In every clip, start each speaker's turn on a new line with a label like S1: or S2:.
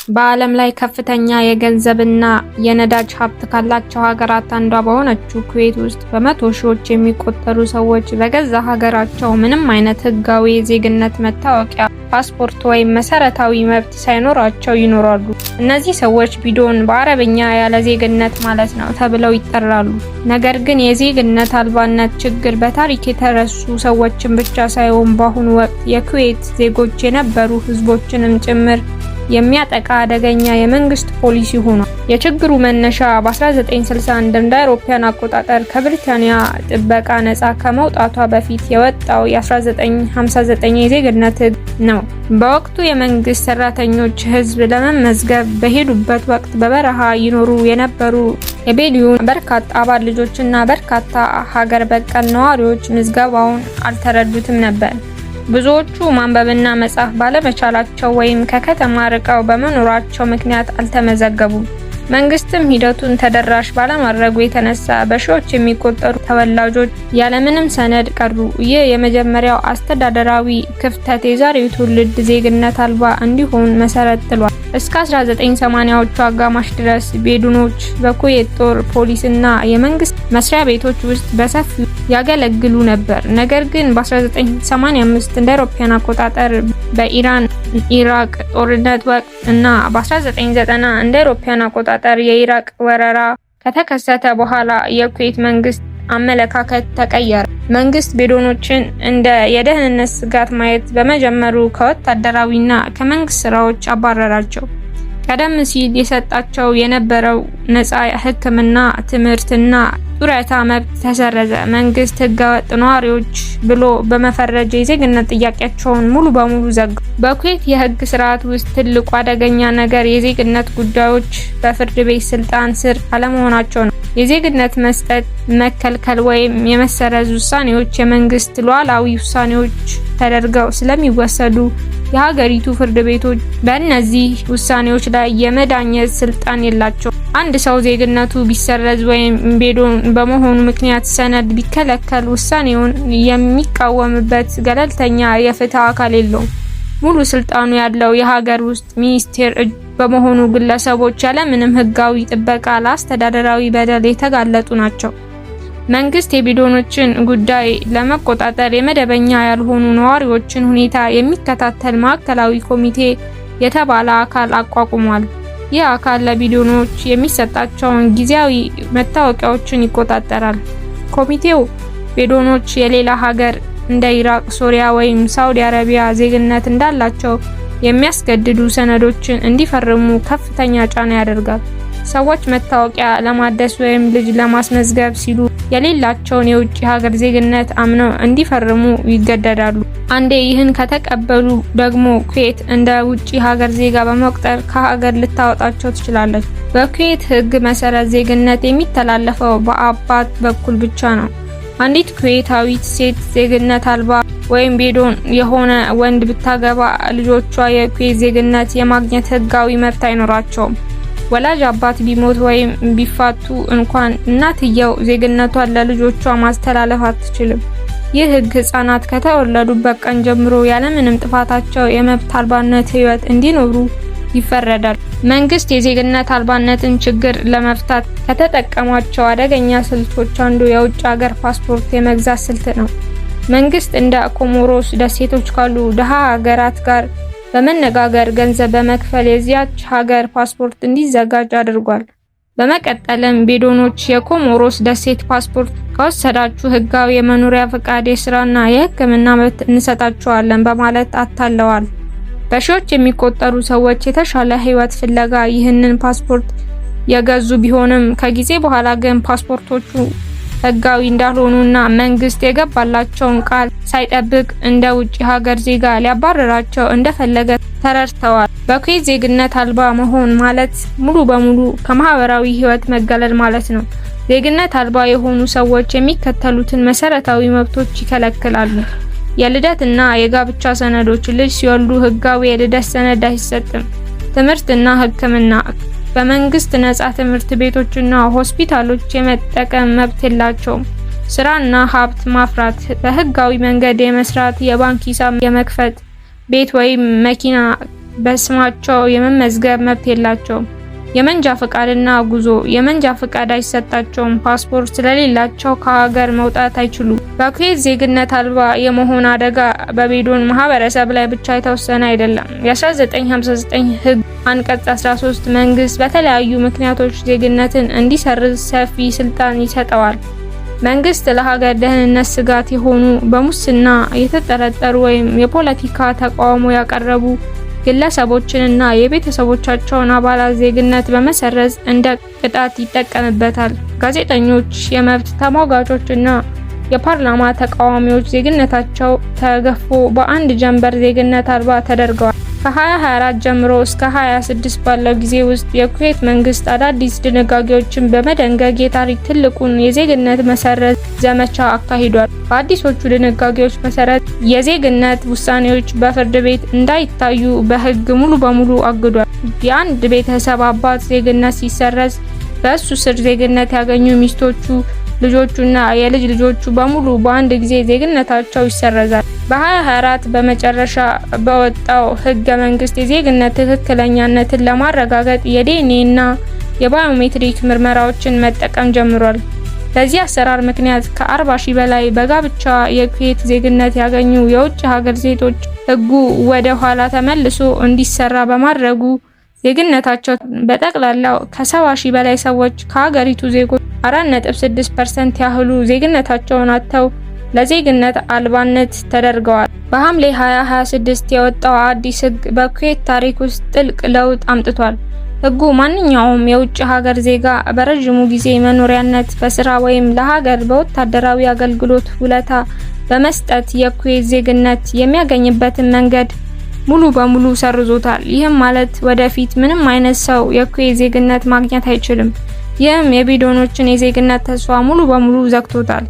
S1: በዓለም ላይ ከፍተኛ የገንዘብና የነዳጅ ሀብት ካላቸው ሀገራት አንዷ በሆነችው ኩዌት ውስጥ በመቶ ሺዎች የሚቆጠሩ ሰዎች በገዛ ሀገራቸው ምንም አይነት ህጋዊ የዜግነት መታወቂያ፣ ፓስፖርት ወይም መሰረታዊ መብት ሳይኖራቸው ይኖራሉ። እነዚህ ሰዎች ቢዶን በአረብኛ ያለ ዜግነት ማለት ነው ተብለው ይጠራሉ። ነገር ግን የዜግነት አልባነት ችግር በታሪክ የተረሱ ሰዎችን ብቻ ሳይሆን በአሁኑ ወቅት የኩዌት ዜጎች የነበሩ ህዝቦችንም ጭምር የሚያጠቃ አደገኛ የመንግስት ፖሊሲ ሆኗል። የችግሩ መነሻ በ1961 እንደ አውሮፓውያን አቆጣጠር ከብሪታንያ ጥበቃ ነፃ ከመውጣቷ በፊት የወጣው የ1959 የዜግነት ህግ ነው። በወቅቱ የመንግስት ሰራተኞች ህዝብ ለመመዝገብ በሄዱበት ወቅት በበረሃ ይኖሩ የነበሩ የቤዱዊን በርካታ አባል ልጆችና በርካታ ሀገር በቀል ነዋሪዎች ምዝገባውን አልተረዱትም ነበር። ብዙዎቹ ማንበብና መጻፍ ባለመቻላቸው ወይም ከከተማ ርቀው በመኖራቸው ምክንያት አልተመዘገቡም። መንግስትም ሂደቱን ተደራሽ ባለማድረጉ የተነሳ በሺዎች የሚቆጠሩ ተወላጆች ያለምንም ሰነድ ቀሩ። ይህ የመጀመሪያው አስተዳደራዊ ክፍተት የዛሬው ትውልድ ዜግነት አልባ እንዲሆን መሰረት ጥሏል። እስከ 1980ዎቹ አጋማሽ ድረስ ቤዱኖች በኩዌት ጦር፣ ፖሊስና የመንግስት መስሪያ ቤቶች ውስጥ በሰፊው ያገለግሉ ነበር። ነገር ግን በ1985 እንደ አውሮፓውያን አቆጣጠር በኢራን ኢራቅ ጦርነት ወቅት እና በ1990 እንደ አውሮፓውያን አቆጣጠር የኢራቅ ወረራ ከተከሰተ በኋላ የኩዌት መንግስት አመለካከት ተቀየረ። መንግስት ቤዱኖችን እንደ የደህንነት ስጋት ማየት በመጀመሩ ከወታደራዊና ከመንግስት ስራዎች አባረራቸው። ቀደም ሲል የሰጣቸው የነበረው ነፃ ሕክምና፣ ትምህርትና ጡረታ መብት ተሰረዘ። መንግስት ህገወጥ ነዋሪዎች ብሎ በመፈረጅ የዜግነት ጥያቄያቸውን ሙሉ በሙሉ ዘጋ። በኩዌት የህግ ስርዓት ውስጥ ትልቁ አደገኛ ነገር የዜግነት ጉዳዮች በፍርድ ቤት ስልጣን ስር አለመሆናቸው ነው። የዜግነት መስጠት፣ መከልከል ወይም የመሰረዝ ውሳኔዎች የመንግስት ሉዓላዊ ውሳኔዎች ተደርገው ስለሚወሰዱ የሀገሪቱ ፍርድ ቤቶች በእነዚህ ውሳኔዎች ላይ የመዳኘት ስልጣን የላቸውም። አንድ ሰው ዜግነቱ ቢሰረዝ ወይም ቤዶን በመሆኑ ምክንያት ሰነድ ቢከለከል ውሳኔውን የሚቃወምበት ገለልተኛ የፍትህ አካል የለውም። ሙሉ ስልጣኑ ያለው የሀገር ውስጥ ሚኒስቴር እጅ በመሆኑ ግለሰቦች ያለምንም ህጋዊ ጥበቃ ለአስተዳደራዊ በደል የተጋለጡ ናቸው። መንግስት የቤዱኖችን ጉዳይ ለመቆጣጠር የመደበኛ ያልሆኑ ነዋሪዎችን ሁኔታ የሚከታተል ማዕከላዊ ኮሚቴ የተባለ አካል አቋቁሟል። ይህ አካል ለቤዱኖች የሚሰጣቸውን ጊዜያዊ መታወቂያዎችን ይቆጣጠራል። ኮሚቴው ቤዱኖች የሌላ ሀገር እንደ ኢራቅ፣ ሶሪያ ወይም ሳውዲ አረቢያ ዜግነት እንዳላቸው የሚያስገድዱ ሰነዶችን እንዲፈርሙ ከፍተኛ ጫና ያደርጋል። ሰዎች መታወቂያ ለማደስ ወይም ልጅ ለማስመዝገብ ሲሉ የሌላቸውን የውጭ ሀገር ዜግነት አምነው እንዲፈርሙ ይገደዳሉ። አንዴ ይህን ከተቀበሉ ደግሞ ኩዌት እንደ ውጭ ሀገር ዜጋ በመቁጠር ከሀገር ልታወጣቸው ትችላለች። በኩዌት ህግ መሰረት ዜግነት የሚተላለፈው በአባት በኩል ብቻ ነው። አንዲት ኩዌታዊት ሴት ዜግነት አልባ ወይም ቤዶን የሆነ ወንድ ብታገባ ልጆቿ የኩዌት ዜግነት የማግኘት ህጋዊ መብት አይኖራቸውም። ወላጅ አባት ቢሞት ወይም ቢፋቱ እንኳን እናትየው ዜግነቷን ለልጆቿ ማስተላለፍ አትችልም። ይህ ህግ ህፃናት ከተወለዱበት ቀን ጀምሮ ያለምንም ጥፋታቸው የመብት አልባነት ህይወት እንዲኖሩ ይፈረዳል። መንግስት የዜግነት አልባነትን ችግር ለመፍታት ከተጠቀሟቸው አደገኛ ስልቶች አንዱ የውጭ ሀገር ፓስፖርት የመግዛት ስልት ነው። መንግስት እንደ ኮሞሮስ ደሴቶች ካሉ ድሃ ሀገራት ጋር በመነጋገር ገንዘብ በመክፈል የዚያች ሀገር ፓስፖርት እንዲዘጋጅ አድርጓል። በመቀጠልም ቤዱኖች የኮሞሮስ ደሴት ፓስፖርት ከወሰዳችሁ ህጋዊ የመኖሪያ ፈቃድ፣ የስራና የህክምና መብት እንሰጣቸዋለን በማለት አታለዋል። በሺዎች የሚቆጠሩ ሰዎች የተሻለ ህይወት ፍለጋ ይህንን ፓስፖርት የገዙ ቢሆንም ከጊዜ በኋላ ግን ፓስፖርቶቹ ህጋዊ እንዳልሆኑና መንግስት የገባላቸውን ቃል ሳይጠብቅ እንደ ውጭ ሀገር ዜጋ ሊያባረራቸው እንደፈለገ ተረድተዋል። በኩዌት ዜግነት አልባ መሆን ማለት ሙሉ በሙሉ ከማህበራዊ ህይወት መገለል ማለት ነው። ዜግነት አልባ የሆኑ ሰዎች የሚከተሉትን መሰረታዊ መብቶች ይከለክላሉ። የልደትና የጋብቻ ሰነዶች፣ ልጅ ሲወልዱ ህጋዊ የልደት ሰነድ አይሰጥም። ትምህርትና ህክምና፣ በመንግስት ነፃ ትምህርት ቤቶችና ሆስፒታሎች የመጠቀም መብት የላቸውም። ስራና ሀብት ማፍራት፣ በህጋዊ መንገድ የመስራት፣ የባንክ ሂሳብ የመክፈት፣ ቤት ወይም መኪና በስማቸው የመመዝገብ መብት የላቸውም። የመንጃ ፈቃድና ጉዞ የመንጃ ፈቃድ አይሰጣቸውም። ፓስፖርት ስለሌላቸው ከሀገር መውጣት አይችሉም። በኩዌት ዜግነት አልባ የመሆን አደጋ በቤዶን ማህበረሰብ ላይ ብቻ የተወሰነ አይደለም። የ1959 ሕግ አንቀጽ 13 መንግስት በተለያዩ ምክንያቶች ዜግነትን እንዲሰርዝ ሰፊ ስልጣን ይሰጠዋል። መንግስት ለሀገር ደህንነት ስጋት የሆኑ፣ በሙስና የተጠረጠሩ ወይም የፖለቲካ ተቃውሞ ያቀረቡ ግለሰቦችንና የቤተሰቦቻቸውን አባላት ዜግነት በመሰረዝ እንደ ቅጣት ይጠቀምበታል። ጋዜጠኞች፣ የመብት ተሟጋቾችና የፓርላማ ተቃዋሚዎች ዜግነታቸው ተገፎ በአንድ ጀንበር ዜግነት አልባ ተደርገዋል። ከ2024 ጀምሮ እስከ 2026 ባለው ጊዜ ውስጥ የኩዌት መንግስት አዳዲስ ድንጋጌዎችን በመደንገግ የታሪክ ትልቁን የዜግነት መሰረዝ ዘመቻ አካሂዷል። በአዲሶቹ ድንጋጌዎች መሰረት የዜግነት ውሳኔዎች በፍርድ ቤት እንዳይታዩ በህግ ሙሉ በሙሉ አግዷል። የአንድ ቤተሰብ አባት ዜግነት ሲሰረዝ በእሱ ስር ዜግነት ያገኙ ሚስቶቹ፣ ልጆቹና የልጅ ልጆቹ በሙሉ በአንድ ጊዜ ዜግነታቸው ይሰረዛል። በ2024 በመጨረሻ በወጣው ህገ መንግስት የዜግነት ትክክለኛነትን ለማረጋገጥ የዲኤንኤ እና የባዮሜትሪክ ምርመራዎችን መጠቀም ጀምሯል። በዚህ አሰራር ምክንያት ከ40 ሺህ በላይ በጋብቻ የኩዌት ዜግነት ያገኙ የውጭ ሀገር ሴቶች ህጉ ወደ ኋላ ተመልሶ እንዲሰራ በማድረጉ ዜግነታቸው በጠቅላላው ከ70 ሺህ በላይ ሰዎች ከሀገሪቱ ዜጎች 4.6% ያህሉ ዜግነታቸውን አጥተው ለዜግነት አልባነት ተደርገዋል። በሐምሌ 2026 የወጣው አዲስ ህግ በኩዌት ታሪክ ውስጥ ጥልቅ ለውጥ አምጥቷል። ህጉ ማንኛውም የውጭ ሀገር ዜጋ በረጅሙ ጊዜ መኖሪያነት፣ በስራ ወይም ለሀገር በወታደራዊ አገልግሎት ውለታ በመስጠት የኩዌት ዜግነት የሚያገኝበትን መንገድ ሙሉ በሙሉ ሰርዞታል። ይህም ማለት ወደፊት ምንም አይነት ሰው የኩዌት ዜግነት ማግኘት አይችልም። ይህም የቤዶኖችን የዜግነት ተስፋ ሙሉ በሙሉ ዘግቶታል።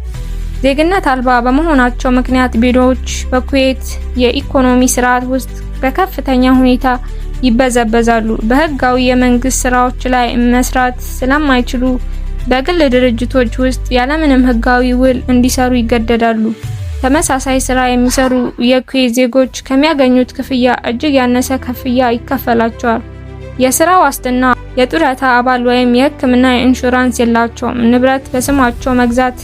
S1: ዜግነት አልባ በመሆናቸው ምክንያት ቤዶዎች በኩዌት የኢኮኖሚ ስርዓት ውስጥ በከፍተኛ ሁኔታ ይበዘበዛሉ። በህጋዊ የመንግስት ስራዎች ላይ መስራት ስለማይችሉ በግል ድርጅቶች ውስጥ ያለምንም ህጋዊ ውል እንዲሰሩ ይገደዳሉ። ተመሳሳይ ስራ የሚሰሩ የኩዌት ዜጎች ከሚያገኙት ክፍያ እጅግ ያነሰ ክፍያ ይከፈላቸዋል። የስራ ዋስትና፣ የጡረታ አባል ወይም የህክምና ኢንሹራንስ የላቸውም። ንብረት በስማቸው መግዛት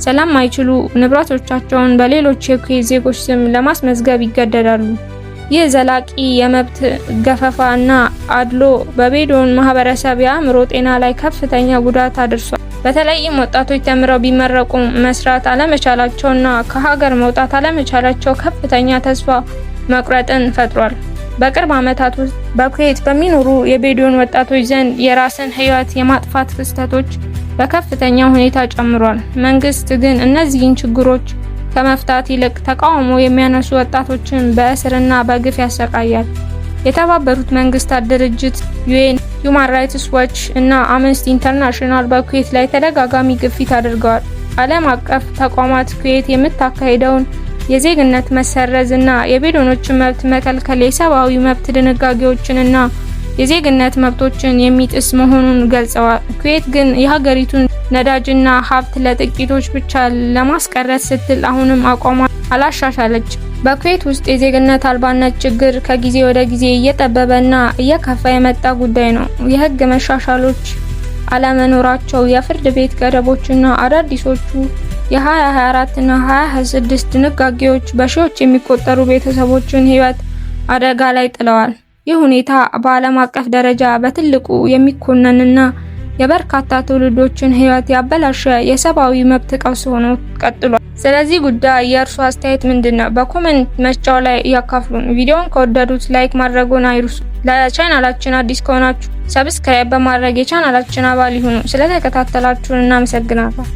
S1: ስለማይችሉ ንብረቶቻቸውን በሌሎች የኩዌት ዜጎች ስም ለማስመዝገብ ይገደዳሉ። ይህ ዘላቂ የመብት ገፈፋ እና አድሎ በቤዶን ማህበረሰብ የአእምሮ ጤና ላይ ከፍተኛ ጉዳት አድርሷል። በተለይም ወጣቶች ተምረው ቢመረቁ መስራት አለመቻላቸውና ከሀገር መውጣት አለመቻላቸው ከፍተኛ ተስፋ መቁረጥን ፈጥሯል። በቅርብ ዓመታት ውስጥ በኩዌት በሚኖሩ የቤዶን ወጣቶች ዘንድ የራስን ህይወት የማጥፋት ክስተቶች በከፍተኛ ሁኔታ ጨምሯል። መንግስት ግን እነዚህን ችግሮች ከመፍታት ይልቅ ተቃውሞ የሚያነሱ ወጣቶችን በእስርና በግፍ ያሰቃያል። የተባበሩት መንግስታት ድርጅት፣ ዩኤን፣ ሁማን ራይትስ ዎች እና አምነስቲ ኢንተርናሽናል በኩዌት ላይ ተደጋጋሚ ግፊት አድርገዋል። ዓለም አቀፍ ተቋማት ኩዌት የምታካሂደውን የዜግነት መሰረዝ እና የቤዶኖችን መብት መከልከል የሰብአዊ መብት ድንጋጌዎችንና የዜግነት መብቶችን የሚጥስ መሆኑን ገልጸዋል። ኩዌት ግን የሀገሪቱን ነዳጅና ሀብት ለጥቂቶች ብቻ ለማስቀረት ስትል አሁንም አቋሟን አላሻሻለች። በኩዌት ውስጥ የዜግነት አልባነት ችግር ከጊዜ ወደ ጊዜ እየጠበበና እየከፋ የመጣ ጉዳይ ነው። የህግ መሻሻሎች አለመኖራቸው፣ የፍርድ ቤት ገደቦችና አዳዲሶቹ የ2024 እና 2026 ድንጋጌዎች በሺዎች የሚቆጠሩ ቤተሰቦችን ህይወት አደጋ ላይ ጥለዋል። ይህ ሁኔታ በዓለም አቀፍ ደረጃ በትልቁ የሚኮነንና የበርካታ ትውልዶችን ህይወት ያበላሸ የሰብአዊ መብት ቀውስ ሆኖ ቀጥሏል። ስለዚህ ጉዳይ የእርሱ አስተያየት ምንድነው? በኮሜንት መስጫው ላይ ያካፍሉን። ቪዲዮውን ከወደዱት ላይክ ማድረጉን አይርሱ። ለቻናላችን አዲስ ከሆናችሁ ሰብስክራይብ በማድረግ የቻናላችን አባል ይሁኑ። ስለተከታተላችሁን እናመሰግናለን።